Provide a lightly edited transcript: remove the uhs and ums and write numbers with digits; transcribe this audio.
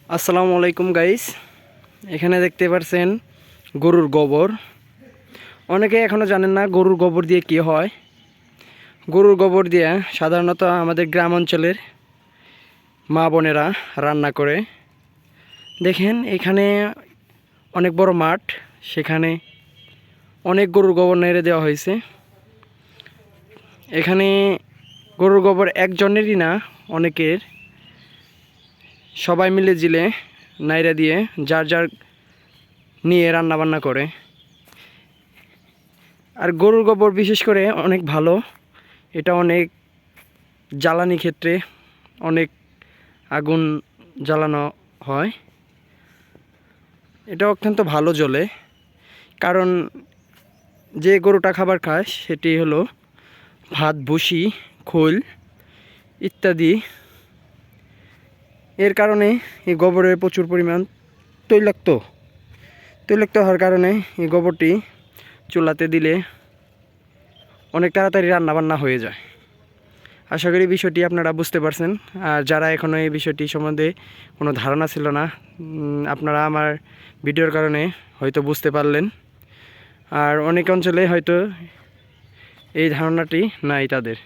আসসালামু আলাইকুম গাইস। এখানে দেখতে পাচ্ছেন গরুর গোবর। অনেকে এখনও জানেন না গরুর গোবর দিয়ে কি হয়। গরুর গোবর দিয়ে সাধারণত আমাদের গ্রাম অঞ্চলের মা বোনেরা রান্না করে। দেখেন এখানে অনেক বড় মাঠ, সেখানে অনেক গরুর গোবর নেড়ে দেওয়া হয়েছে। এখানে গরুর গোবর একজনেরই না, অনেকের, সবাই মিলে জিলে নাইরা দিয়ে যার যার নিয়ে রান্না বান্না করে। আর গরুর গোবর বিশেষ করে অনেক ভালো, এটা অনেক জ্বালানি ক্ষেত্রে অনেক আগুন জ্বালানো হয়। এটা অত্যন্ত ভালো জ্বলে, কারণ যে গরুটা খাবার খায় সেটি হলো ভাত, ভুসি, খোল ইত্যাদি। এর কারণে এই গোবরের প্রচুর পরিমাণ তৈলাক্ত হওয়ার কারণে এই গোবরটি চুলাতে দিলে অনেক তাড়াতাড়ি রান্নাবান্না হয়ে যায়। আশা করি বিষয়টি আপনারা বুঝতে পারছেন। আর যারা এখনও এই বিষয়টি সম্বন্ধে কোনো ধারণা ছিল না, আপনারা আমার ভিডিওর কারণে হয়তো বুঝতে পারলেন। আর অনেক অঞ্চলে হয়তো এই ধারণাটি নাই তাদের।